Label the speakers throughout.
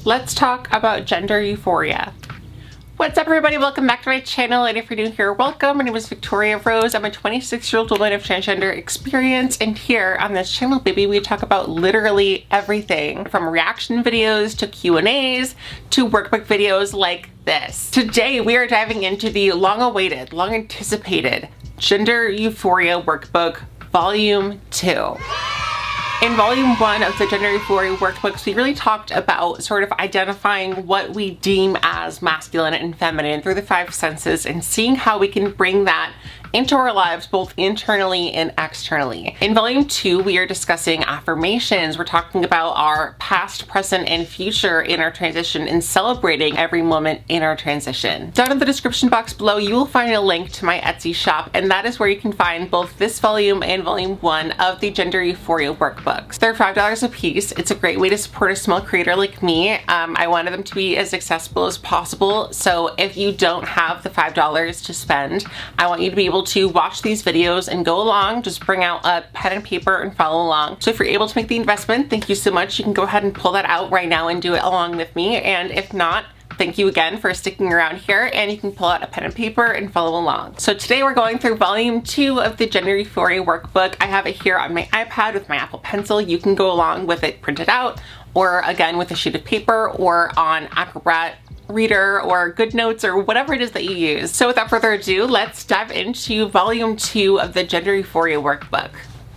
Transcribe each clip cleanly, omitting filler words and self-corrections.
Speaker 1: let's talk about gender euphoria. What's up, everybody? Welcome back to my channel, and if you're new here, welcome. My name is Victoria Rose. I'm a 26-year-old woman of transgender experience, and here on this channel, baby, we talk about literally everything from reaction videos to Q&As to workbook videos like this. Today, we are diving into the long-awaited, long-anticipated Gender Euphoria Workbook Volume 2. In Volume 1 of the Gender Euphoria Workbooks, we really talked about sort of identifying what we deem as masculine and feminine through the 5 senses and seeing how we can bring that into our lives both internally and externally. In Volume 2, we are discussing affirmations. We're talking about our past, present, and future in our transition and celebrating every moment in our transition. Down in the description box below, you will find a link to my Etsy shop, and that is where you can find both this volume and Volume 1 of the Gender Euphoria Workbooks. They're $5 a piece. It's a great way to support a small creator like me. I wanted them to be as accessible as possible, so if you don't have the $5 to spend, I want you to be able to watch these videos and go along. Just bring out a pen and paper and follow along. So if you're able to make the investment, thank you so much. You can go ahead and pull that out right now and do it along with me. And if not, thank you again for sticking around here, and you can pull out a pen and paper and follow along. So today we're going through Volume 2 of the Gender Euphoria Workbook. I have it here on my iPad with my Apple Pencil. You can go along with it printed out, or again with a sheet of paper, or on Acrobat Reader or GoodNotes or whatever it is that you use. So without further ado, let's dive into Volume 2 of the Gender Euphoria Workbook.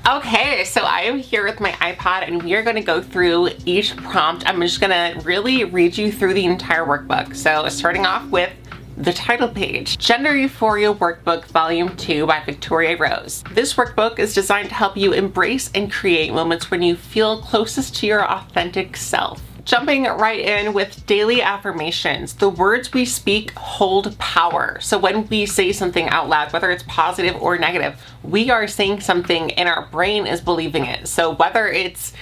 Speaker 1: Okay, so I am here with my iPad and we are going to go through each prompt. I'm just going to really read you through the entire workbook. So starting off with the title page, Gender Euphoria Workbook Volume 2 by Victoria Rose. This workbook is designed to help you embrace and create moments when you feel closest to your authentic self. Jumping right in with daily affirmations. The words we speak hold power. So when we say something out loud, whether it's positive or negative, we are saying something and our brain is believing it. So whether it's,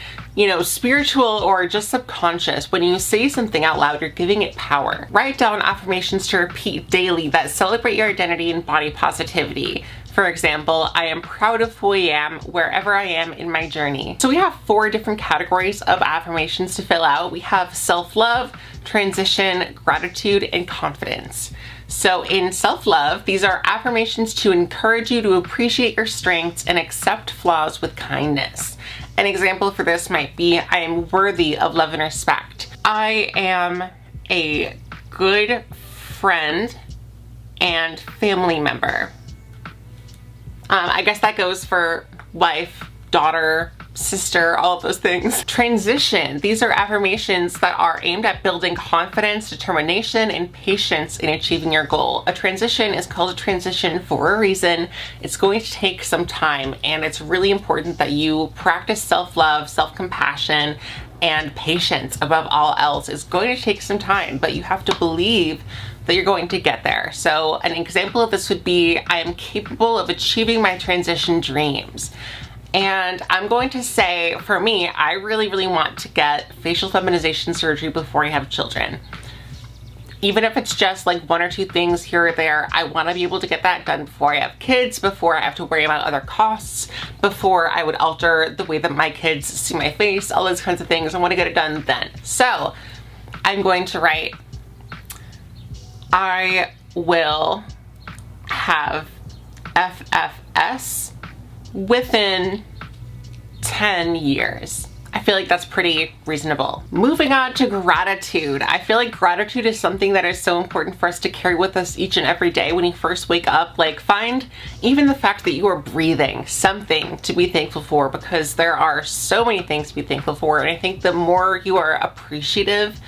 Speaker 1: spiritual or just subconscious, when you say something out loud, you're giving it power. Write down affirmations to repeat daily that celebrate your identity and body positivity. For example, I am proud of who I am wherever I am in my journey. So we have 4 different categories of affirmations to fill out. We have self-love, transition, gratitude, and confidence. So in self-love, these are affirmations to encourage you to appreciate your strengths and accept flaws with kindness. An example for this might be, I am worthy of love and respect. I am a good friend and family member. I guess that goes for wife, daughter, sister, all of those things. Transition. These are affirmations that are aimed at building confidence, determination, and patience in achieving your goal. A transition is called a transition for a reason. It's going to take some time, and it's really important that you practice self-love, self-compassion, and patience above all else. It's going to take some time, but you have to believe that you're going to get there. So an example of this would be, I am capable of achieving my transition dreams. And I'm going to say, for me, I really, really want to get facial feminization surgery before I have children. Even if it's just like 1 or 2 things here or there, I want to be able to get that done before I have kids, before I have to worry about other costs, before I would alter the way that my kids see my face, all those kinds of things. I want to get it done then. So I'm going to write, I will have FFS within 10 years. I feel like that's pretty reasonable. Moving on to gratitude. I feel like gratitude is something that is so important for us to carry with us each and every day when you first wake up. Like, find even the fact that you are breathing something to be thankful for, because there are so many things to be thankful for. And I think the more you are appreciative,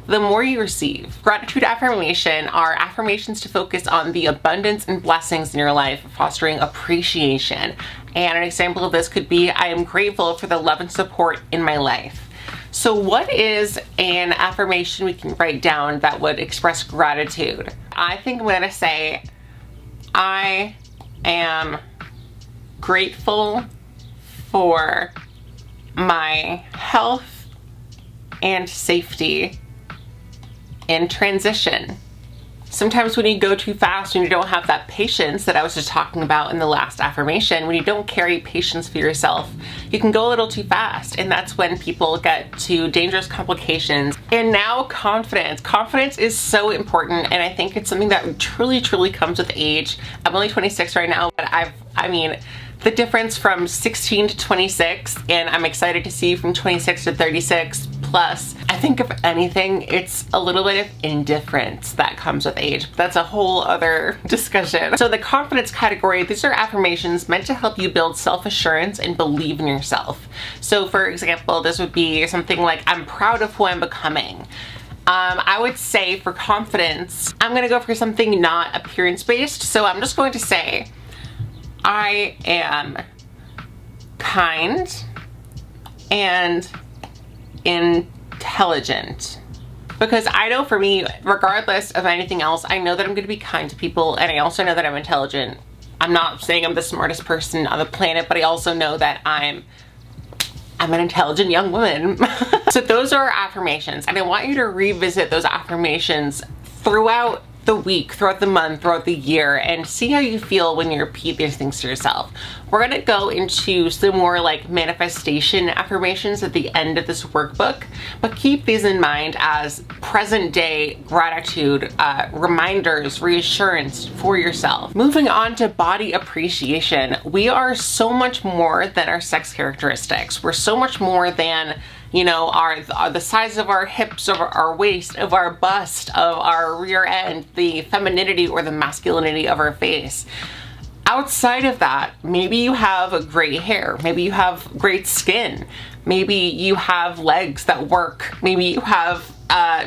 Speaker 1: the more you receive. Gratitude affirmation are affirmations to focus on the abundance and blessings in your life, fostering appreciation. And an example of this could be, I am grateful for the love and support in my life. So what is an affirmation we can write down that would express gratitude? I think I'm gonna say, I am grateful for my health and safety in transition. Sometimes when you go too fast and you don't have that patience that I was just talking about in the last affirmation, when you don't carry patience for yourself, you can go a little too fast, and that's when people get to dangerous complications. And now confidence. Confidence is so important, and I think it's something that truly, truly comes with age. I'm only 26 right now, but I mean, the difference from 16 to 26, and I'm excited to see from 26 to 36 plus. I think if anything, it's a little bit of indifference that comes with age, but that's a whole other discussion. So the confidence category, these are affirmations meant to help you build self-assurance and believe in yourself. So for example, this would be something like, I'm proud of who I'm becoming. I would say for confidence, I'm gonna go for something not appearance-based. So I'm just going to say, I am kind and intelligent. Because I know for me, regardless of anything else, I know that I'm going to be kind to people, and I also know that I'm intelligent. I'm not saying I'm the smartest person on the planet, but I also know that I'm an intelligent young woman. So those are affirmations, and I want you to revisit those affirmations throughout the week, throughout the month, throughout the year, and see how you feel when you repeat these things to yourself. We're gonna go into some more like manifestation affirmations at the end of this workbook, but keep these in mind as present day gratitude, reminders, reassurance for yourself. Moving on to body appreciation. We are so much more than our sex characteristics. We're so much more than, you know, the size of our hips, of our waist, of our bust, of our rear end, the femininity or the masculinity of our face. Outside of that, maybe you have great hair, maybe you have great skin, maybe you have legs that work, maybe you have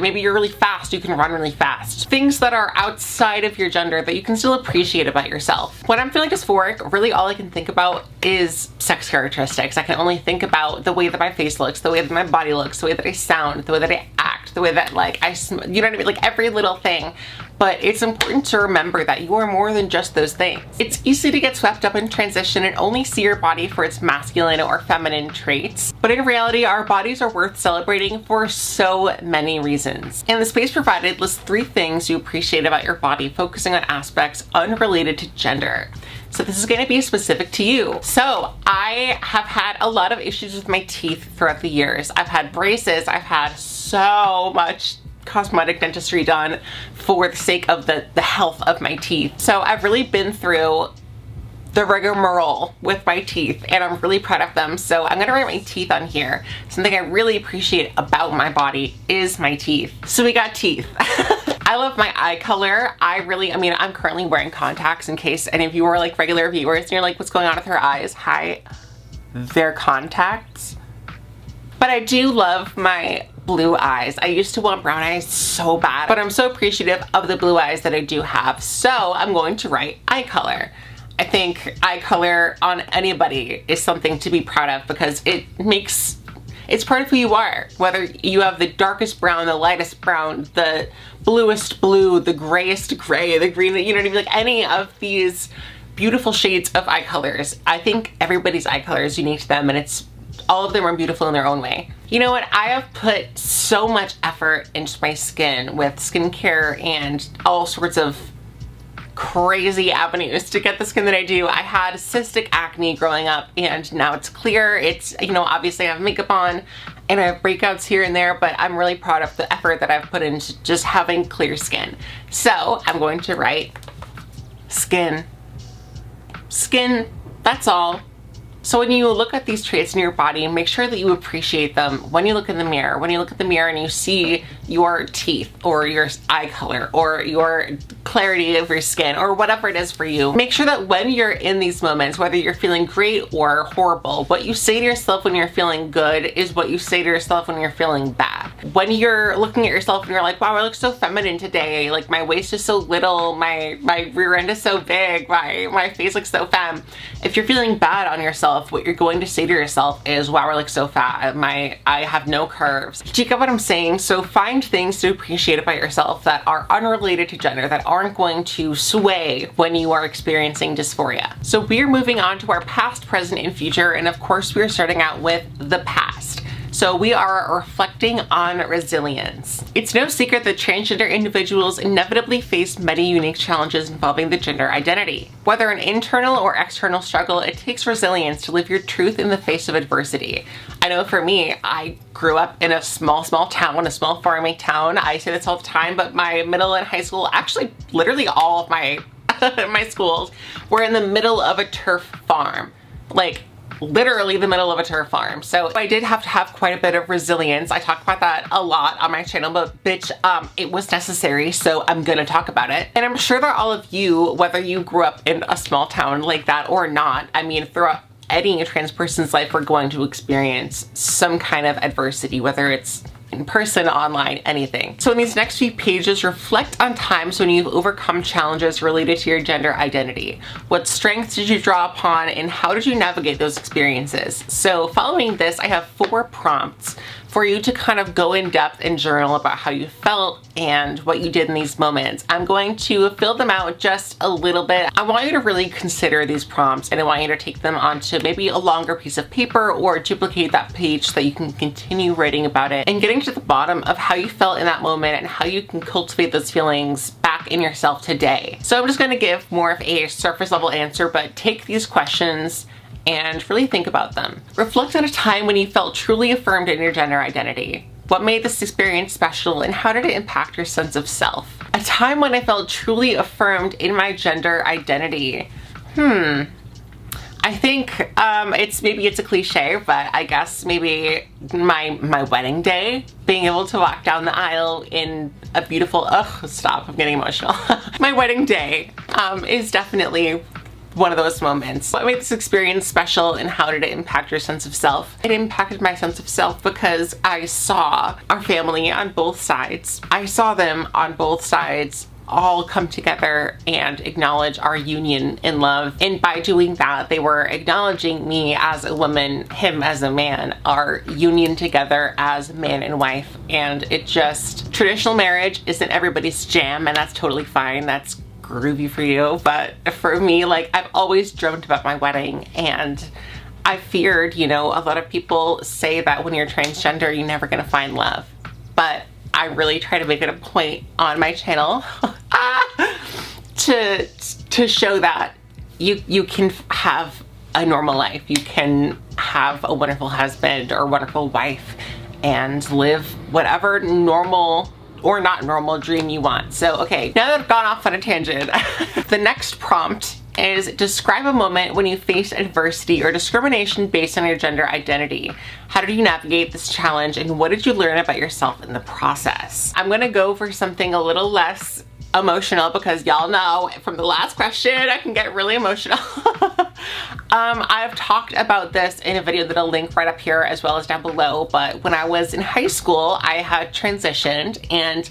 Speaker 1: maybe you're really fast, you can run really fast. Things that are outside of your gender that you can still appreciate about yourself. When I'm feeling dysphoric, really all I can think about is sex characteristics. I can only think about the way that my face looks, the way that my body looks, the way that I sound, the way that I act, the way that like you know what I mean? Like every little thing. But it's important to remember that you are more than just those things. It's easy to get swept up in transition and only see your body for its masculine or feminine traits. But in reality, our bodies are worth celebrating for so many reasons. And the space provided lists 3 things you appreciate about your body, focusing on aspects unrelated to gender. So this is going to be specific to you. So I have had a lot of issues with my teeth throughout the years. I've had braces, I've had so much cosmetic dentistry done for the sake of the health of my teeth. So I've really been through the rigmarole with my teeth, and I'm really proud of them. So I'm gonna write my teeth on here. Something I really appreciate about my body is my teeth. So we got teeth. I love my eye color. I mean, I'm currently wearing contacts in case any of you are like regular viewers and you're like, what's going on with her eyes? Hi, they're contacts. But I do love my blue eyes. I used to want brown eyes so bad, but I'm so appreciative of the blue eyes that I do have. So I'm going to write eye color. I think eye color on anybody is something to be proud of because it's part of who you are. Whether you have the darkest brown, the lightest brown, the bluest blue, the grayest gray, the green, you know what I mean? Like any of these beautiful shades of eye colors. I think everybody's eye color is unique to them, and all of them are beautiful in their own way. You know what? I have put so much effort into my skin with skincare and all sorts of crazy avenues to get the skin that I do. I had cystic acne growing up, and now it's clear. It's, you know, obviously I have makeup on and I have breakouts here and there, but I'm really proud of the effort that I've put into just having clear skin. So I'm going to write skin. Skin, that's all. So when you look at these traits in your body, make sure that you appreciate them when you look in the mirror. When you look at the mirror and you see your teeth or your eye color or your clarity of your skin or whatever it is for you, make sure that when you're in these moments, whether you're feeling great or horrible, what you say to yourself when you're feeling good is what you say to yourself when you're feeling bad. When you're looking at yourself and you're like, wow, I look so feminine today, like my waist is so little, my rear end is so big, my face looks so femme. If you're feeling bad on yourself, what you're going to say to yourself is, wow, I look so fat, I have no curves. Do you get what I'm saying? So find things to appreciate about yourself that are unrelated to gender, that aren't going to sway when you are experiencing dysphoria. So we're moving on to our past, present, and future, and of course we're starting out with the past. So So we are reflecting on resilience. It's no secret that transgender individuals inevitably face many unique challenges involving the gender identity. Whether an internal or external struggle, it takes resilience to live your truth in the face of adversity. I know for me, I grew up in a small town, a small farming town. I say this all the time, but my middle and high school, actually literally all of my my schools were in the middle of a turf farm. Like literally the middle of a turf farm. So I did have to have quite a bit of resilience. I talk about that a lot on my channel, but bitch, it was necessary, so I'm gonna talk about it. And I'm sure that all of you, whether you grew up in a small town like that or not, I mean, throughout any trans person's life, we're going to experience some kind of adversity, whether it's in person, online, anything. So in these next few pages, reflect on times when you've overcome challenges related to your gender identity. What strengths did you draw upon, and how did you navigate those experiences? So following this, I have 4 prompts for you to kind of go in depth and journal about how you felt and what you did in these moments. I'm going to fill them out just a little bit. I want you to really consider these prompts, and I want you to take them onto maybe a longer piece of paper or duplicate that page so that you can continue writing about it and getting to the bottom of how you felt in that moment and how you can cultivate those feelings back in yourself today. So I'm just gonna give more of a surface level answer, but take these questions and really think about them. Reflect on a time when you felt truly affirmed in your gender identity. What made this experience special, and how did it impact your sense of self? A time when I felt truly affirmed in my gender identity. I think it's a cliche, but I guess maybe my wedding day, being able to walk down the aisle in a beautiful, stop, I'm getting emotional. My wedding day is definitely one of those moments. What made this experience special, and how did it impact your sense of self? It impacted my sense of self because I saw our family on both sides. I saw them on both sides all come together and acknowledge our union in love. And by doing that, they were acknowledging me as a woman, him as a man, our union together as man and wife. And it just, traditional marriage isn't everybody's jam, and that's totally fine. That's groovy for you, but for me, like, I've always dreamt about my wedding, and I feared, you know, a lot of people say that when you're transgender, you're never gonna find love, but I really try to make it a point on my channel to show that you can have a normal life, you can have a wonderful husband or wonderful wife and live whatever normal or not normal dream you want. So, okay, now that I've gone off on a tangent, the next prompt is describe a moment when you faced adversity or discrimination based on your gender identity. How did you navigate this challenge, and what did you learn about yourself in the process? I'm gonna go for something a little less emotional because y'all know from the last question I can get really emotional. I've talked about this in a video that I'll link right up here as well as down below, but when I was in high school, I had transitioned, and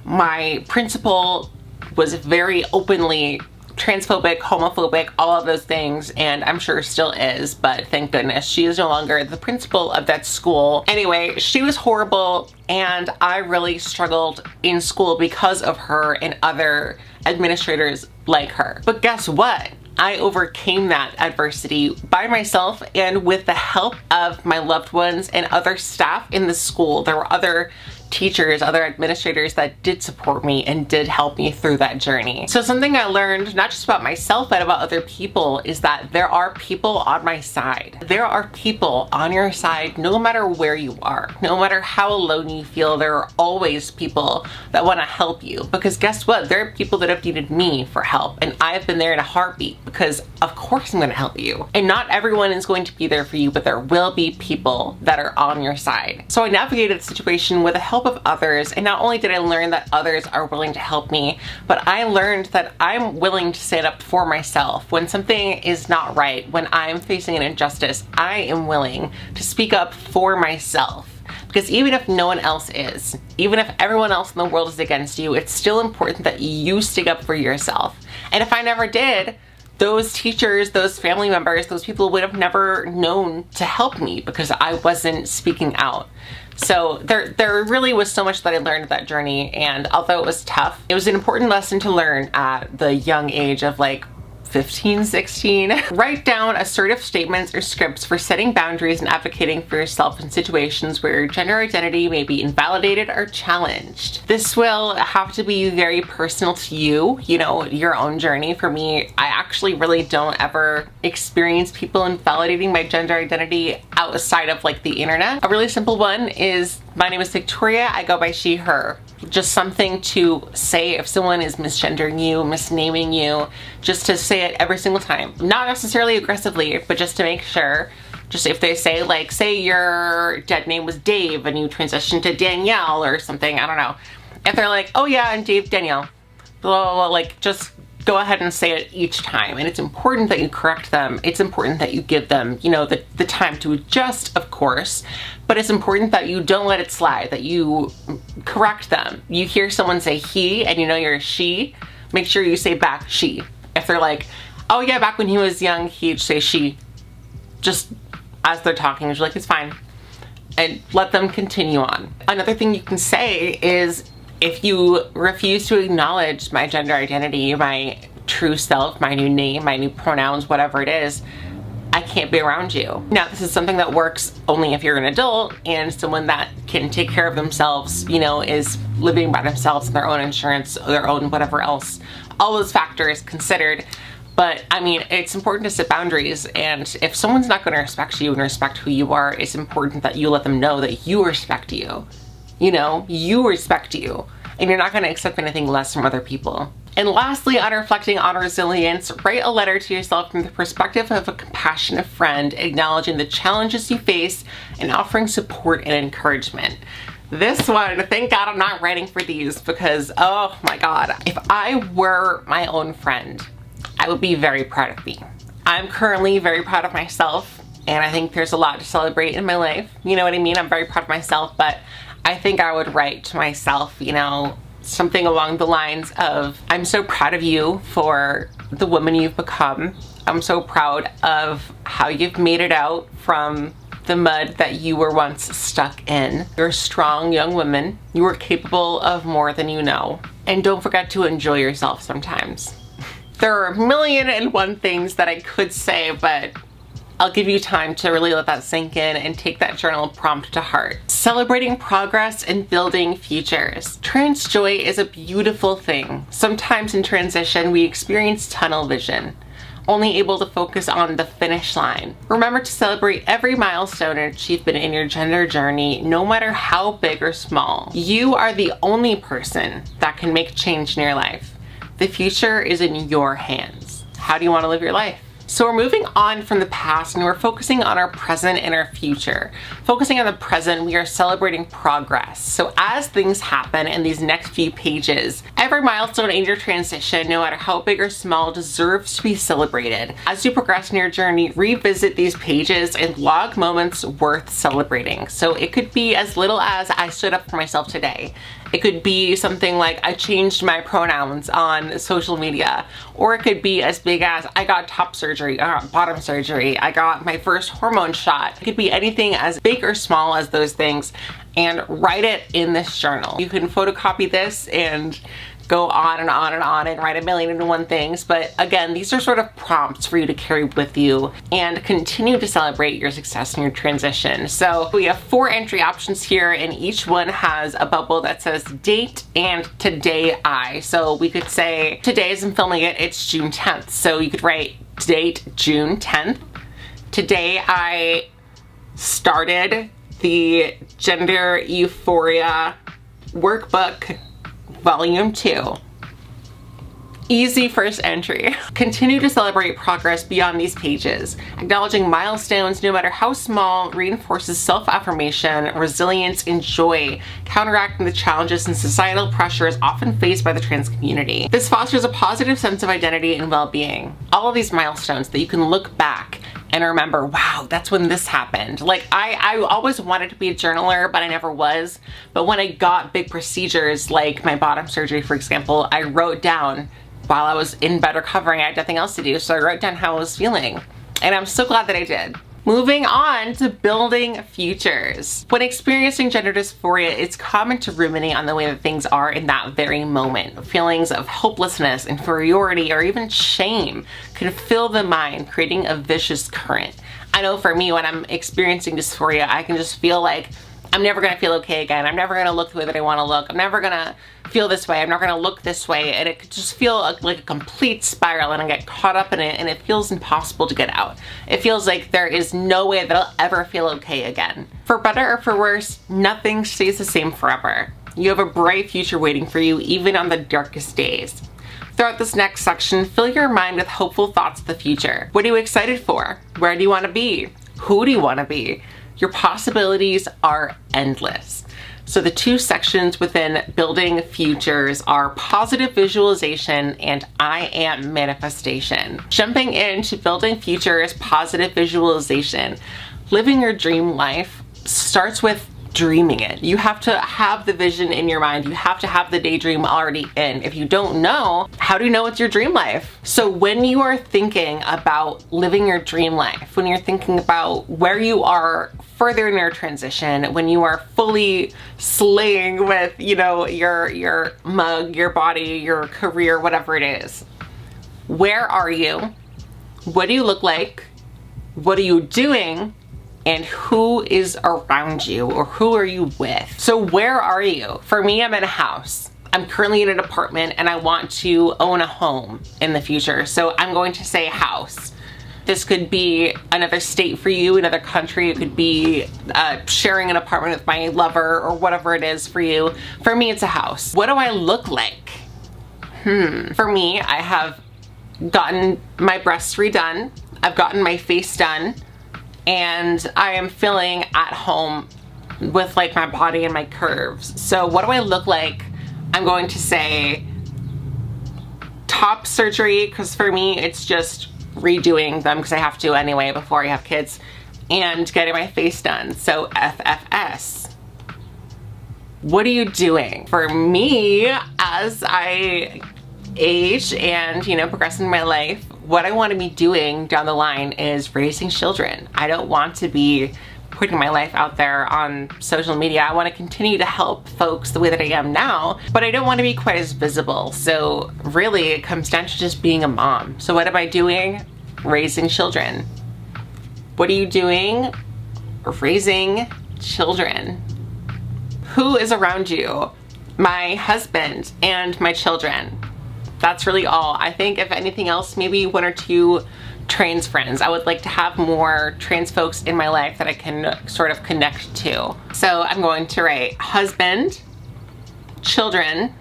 Speaker 1: my principal was very openly transphobic, homophobic, all of those things, and I'm sure still is, but thank goodness she is no longer the principal of that school. Anyway, she was horrible, and I really struggled in school because of her and other administrators like her. But guess what? I overcame that adversity by myself and with the help of my loved ones and other staff in the school. There were other teachers, other administrators that did support me and did help me through that journey. So something I learned, not just about myself, but about other people, is that there are people on my side. There are people on your side no matter where you are. No matter how alone you feel, there are always people that want to help you. Because guess what? There are people that have needed me for help, and I've been there in a heartbeat because of course I'm going to help you. And not everyone is going to be there for you, but there will be people that are on your side. So I navigated the situation with the help of others, and not only did I learn that others are willing to help me, but I learned that I'm willing to stand up for myself. When something is not right, when I'm facing an injustice, I am willing to speak up for myself. Because even if no one else is, even if everyone else in the world is against you, it's still important that you stick up for yourself. And if I never did, those teachers, those family members, those people would have never known to help me because I wasn't speaking out. So there really was so much that I learned that journey, and although it was tough, it was an important lesson to learn at the young age of like 15, 16. Write down assertive statements or scripts for setting boundaries and advocating for yourself in situations where your gender identity may be invalidated or challenged. This will have to be very personal to you, you know, your own journey. For me, I actually really don't ever experience people invalidating my gender identity outside of like the internet. A really simple one is, my name is Victoria, I go by she, her. Just something to say if someone is misgendering you, misnaming you, just to say it every single time. Not necessarily aggressively, but just to make sure. Just if they say, like, say your dead name was Dave and you transitioned to Danielle or something, I don't know. If they're like, oh yeah, I'm Dave, Danielle, blah, blah, blah, like, just go ahead and say it each time. And it's important that you correct them. It's important that you give them, you know, the time to adjust, of course, but it's important that you don't let it slide, that you correct them. You hear someone say he and you know you're a she, make sure you say back she. If they're like, oh yeah, back when he was young, he'd say she. Just as they're talking, you're like, it's fine. And let them continue on. Another thing you can say is, if you refuse to acknowledge my gender identity, my true self, my new name, my new pronouns, whatever it is, I can't be around you. Now, this is something that works only if you're an adult and someone that can take care of themselves, you know, is living by themselves and their own insurance, their own whatever else, all those factors considered. But I mean, it's important to set boundaries, and if someone's not going to respect you and respect who you are, it's important that you let them know that you respect you. You know, you respect you, and you're not going to accept anything less from other people. And lastly, on reflecting on resilience, write a letter to yourself from the perspective of a compassionate friend, acknowledging the challenges you face and offering support and encouragement. This one, thank God I'm not writing for these, because oh my God, if I were my own friend, I would be very proud of me. I'm currently very proud of myself, and I think there's a lot to celebrate in my life. You know what I mean? I'm very proud of myself, but I think I would write to myself, you know, something along the lines of, I'm so proud of you for the woman you've become. I'm so proud of how you've made it out from the mud that you were once stuck in. You're a strong young woman. You are capable of more than you know. And don't forget to enjoy yourself sometimes. There are a million and one things that I could say, but I'll give you time to really let that sink in and take that journal prompt to heart. Celebrating progress and building futures. Trans joy is a beautiful thing. Sometimes in transition, we experience tunnel vision, only able to focus on the finish line. Remember to celebrate every milestone and achievement in your gender journey, no matter how big or small. You are the only person that can make change in your life. The future is in your hands. How do you want to live your life? So we're moving on from the past and we're focusing on our present and our future. Focusing on the present, we are celebrating progress. So as things happen in these next few pages, every milestone in your transition, no matter how big or small, deserves to be celebrated. As you progress in your journey, revisit these pages and log moments worth celebrating. So it could be as little as, I stood up for myself today. It could be something like, I changed my pronouns on social media. Or it could be as big as, I got top surgery, bottom surgery, I got my first hormone shot. It could be anything as big or small as those things, and write it in this journal. You can photocopy this and go on and on and on and write a million and one things. But again, these are sort of prompts for you to carry with you and continue to celebrate your success in your transition. So we have 4 entry options here, and each one has a bubble that says date and today I. So we could say, today as I'm filming it, it's June 10th. So you could write date June 10th. Today I started the Gender Euphoria Workbook Volume 2. Easy first entry. Continue to celebrate progress beyond these pages. Acknowledging milestones, no matter how small, reinforces self-affirmation, resilience, and joy, counteracting the challenges and societal pressures often faced by the trans community. This fosters a positive sense of identity and well-being. All of these milestones that you can look back and remember, wow, that's when this happened. Like I always wanted to be a journaler, but I never was. But when I got big procedures like my bottom surgery, for example, I wrote down while I was in bed recovering, I had nothing else to do. So I wrote down how I was feeling. And I'm so glad that I did. Moving on to building futures. When experiencing gender dysphoria, it's common to ruminate on the way that things are in that very moment. Feelings of hopelessness, inferiority, or even shame can fill the mind, creating a vicious current. I know for me, when I'm experiencing dysphoria, I can just feel like I'm never gonna feel okay again. I'm never gonna look the way that I wanna look. I'm never gonna feel this way. I'm never gonna look this way. And it could just feel like a complete spiral, and I get caught up in it, and it feels impossible to get out. It feels like there is no way that I'll ever feel okay again. For better or for worse, nothing stays the same forever. You have a bright future waiting for you, even on the darkest days. Throughout this next section, fill your mind with hopeful thoughts of the future. What are you excited for? Where do you wanna be? Who do you wanna be? Your possibilities are endless. So the two sections within building futures are positive visualization and I am manifestation. Jumping into building futures, positive visualization. Living your dream life starts with dreaming it. You have to have the vision in your mind. You have to have the daydream already in. If you don't know, how do you know it's your dream life? So when you are thinking about living your dream life, when you're thinking about where you are further in your transition, when you are fully slaying with, you know, your mug, your body, your career, whatever it is, where are you? What do you look like? What are you doing? And who is around you, or who are you with? So where are you? For me, I'm in a house. I'm currently in an apartment and I want to own a home in the future. So I'm going to say house. This could be another state for you, another country. It could be sharing an apartment with my lover or whatever it is for you. For me, it's a house. What do I look like? For me, I have gotten my breasts redone. I've gotten my face done. And I am feeling at home with like my body and my curves. So what do I look like? I'm going to say top surgery, because for me it's just redoing them because I have to anyway before I have kids, and getting my face done. So FFS. What are you doing? For me, as I age and, you know, progress in my life, what I want to be doing down the line is raising children. I don't want to be putting my life out there on social media. I want to continue to help folks the way that I am now, but I don't want to be quite as visible. So really it comes down to just being a mom. So what am I doing? Raising children. What are you doing? Raising children. Who is around you? My husband and my children. That's really all. I think if anything else, maybe one or two trans friends. I would like to have more trans folks in my life that I can sort of connect to. So I'm going to write husband, children,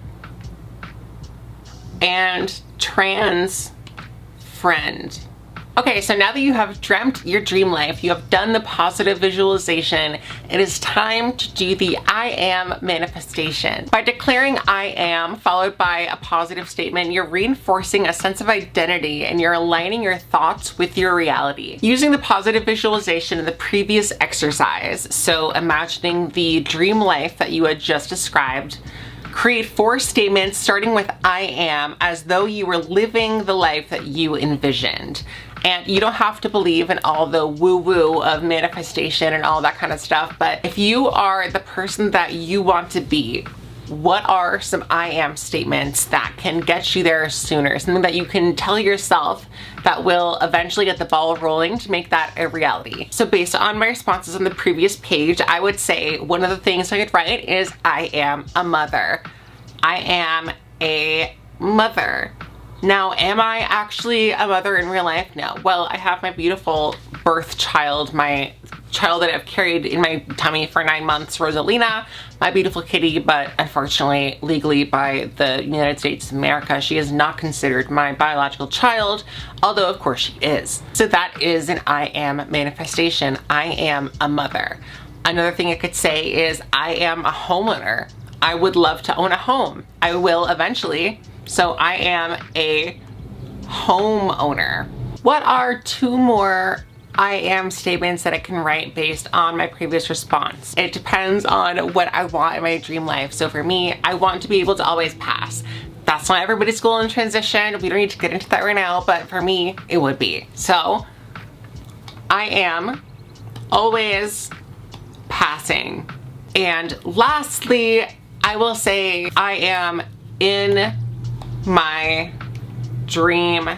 Speaker 1: and trans friend. Okay, so now that you have dreamt your dream life, you have done the positive visualization, it is time to do the I am manifestation. By declaring I am followed by a positive statement, you're reinforcing a sense of identity and you're aligning your thoughts with your reality. Using the positive visualization in the previous exercise, so imagining the dream life that you had just described, create 4 statements starting with I am, as though you were living the life that you envisioned. And you don't have to believe in all the woo-woo of manifestation and all that kind of stuff, but if you are the person that you want to be, what are some I am statements that can get you there sooner? Something that you can tell yourself that will eventually get the ball rolling to make that a reality. So based on my responses on the previous page, I would say one of the things I could write is I am a mother. I am a mother. Now, am I actually a mother in real life? No. Well, I have my beautiful birth child, my child that I've carried in my tummy for 9 months, Rosalina, my beautiful kitty, but unfortunately, legally by the United States of America, she is not considered my biological child, although of course she is. So that is an I am manifestation. I am a mother. Another thing I could say is I am a homeowner. I would love to own a home. I will eventually. So I am a homeowner. What are 2 more I am statements that I can write based on my previous response? It depends on what I want in my dream life. So for me, I want to be able to always pass. That's not everybody's goal in transition. We don't need to get into that right now, but for me, it would be. So I am always passing. And lastly, I will say I am in my dream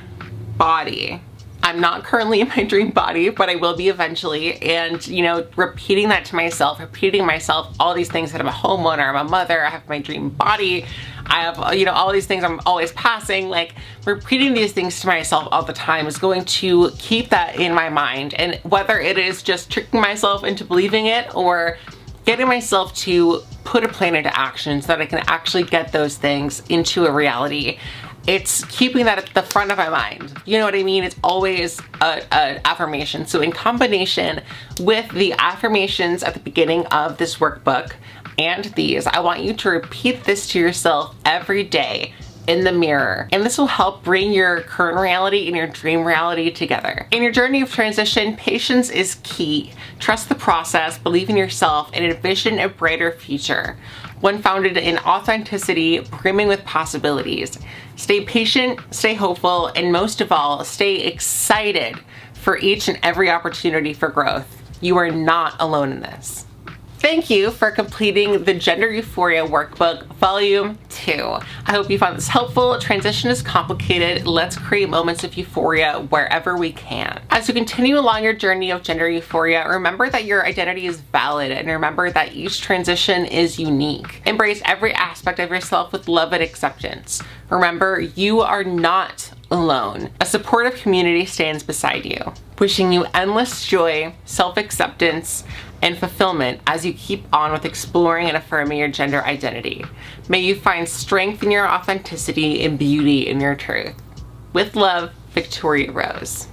Speaker 1: body. I'm not currently in my dream body, but I will be eventually. And, you know, repeating that to myself, repeating myself all these things that I'm a homeowner, I'm a mother, I have my dream body, I have, you know, all these things I'm always passing. Like, repeating these things to myself all the time is going to keep that in my mind. And whether it is just tricking myself into believing it or getting myself to put a plan into action so that I can actually get those things into a reality, it's keeping that at the front of my mind. You know what I mean? It's always an affirmation. So in combination with the affirmations at the beginning of this workbook and these, I want you to repeat this to yourself every day in the mirror. And this will help bring your current reality and your dream reality together. In your journey of transition, patience is key. Trust the process, believe in yourself, and envision a brighter future. One founded in authenticity, brimming with possibilities. Stay patient, stay hopeful, and most of all, stay excited for each and every opportunity for growth. You are not alone in this. Thank you for completing the Gender Euphoria Workbook, Volume 2. I hope you found this helpful. Transition is complicated. Let's create moments of euphoria wherever we can. As you continue along your journey of gender euphoria, remember that your identity is valid and remember that each transition is unique. Embrace every aspect of yourself with love and acceptance. Remember, you are not alone. A supportive community stands beside you, wishing you endless joy, self-acceptance, and fulfillment as you keep on with exploring and affirming your gender identity. May you find strength in your authenticity and beauty in your truth. With love, Victoria Rose.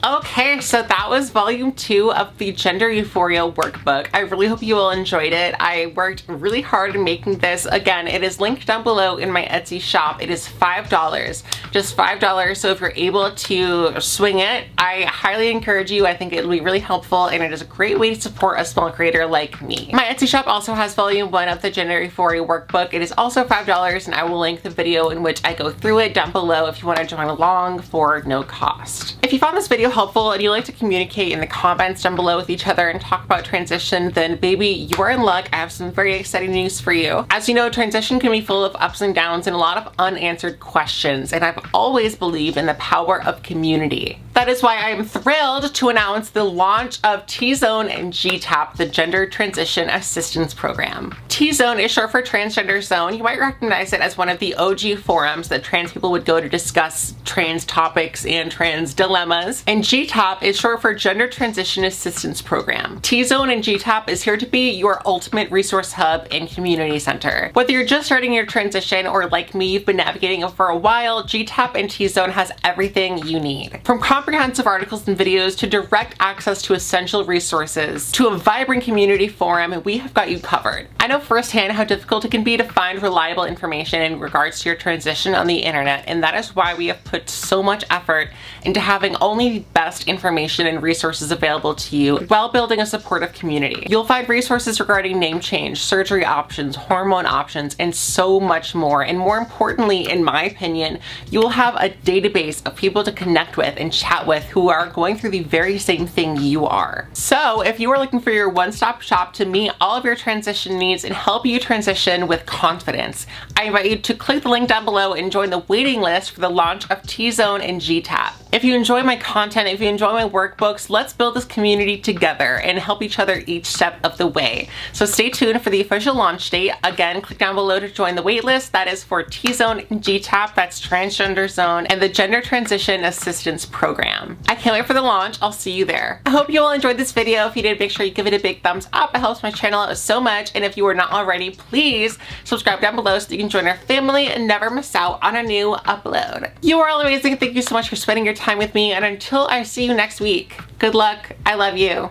Speaker 1: Okay, so that was volume 2 of the Gender Euphoria Workbook. I really hope you all enjoyed it. I worked really hard in making this. Again, it is linked down below in my Etsy shop. It is $5, just $5. So if you're able to swing it, I highly encourage you. I think it'll be really helpful and it is a great way to support a small creator like me. My Etsy shop also has volume 1 of the Gender Euphoria Workbook. It is also $5 and I will link the video in which I go through it down below if you want to join along for no cost. If you found this video helpful and you like to communicate in the comments down below with each other and talk about transition, then baby, you are in luck. I have some very exciting news for you. As you know, transition can be full of ups and downs and a lot of unanswered questions, and I've always believed in the power of community. That is why I am thrilled to announce the launch of T-Zone and GTAP, the Gender Transition Assistance Program. T-Zone is short for TransgenderZone. You might recognize it as one of the OG forums that trans people would go to discuss trans topics and trans dilemmas. And GTAP is short for Gender Transition Assistance Program. T-Zone and GTAP is here to be your ultimate resource hub and community center. Whether you're just starting your transition or like me, you've been navigating it for a while, GTAP and T-Zone has everything you need. From comprehensive articles and videos to direct access to essential resources to a vibrant community forum, we have got you covered. I know firsthand how difficult it can be to find reliable information in regards to your transition on the internet, and that is why we have put so much effort into having only the best information and resources available to you while building a supportive community. You'll find resources regarding name change, surgery options, hormone options, and so much more. And more importantly, in my opinion, you will have a database of people to connect with and chat with who are going through the very same thing you are. So if you are looking for your one-stop shop to meet all of your transition needs and help you transition with confidence, I invite you to click the link down below and join the waiting list for the launch of T-Zone and GTAP. If you enjoy my content, if you enjoy my workbooks, let's build this community together and help each other each step of the way. So stay tuned for the official launch date. Again, click down below to join the waitlist. That is for T-Zone and GTAP, that's TransgenderZone, and the Gender Transition Assistance Program. I can't wait for the launch. I'll see you there. I hope you all enjoyed this video. If you did, make sure you give it a big thumbs up. It helps my channel out so much. And if you are not already, please subscribe down below so you can join our family and never miss out on a new upload. You are all amazing. Thank you so much for spending your time with me. And until I see you next week, good luck. I love you.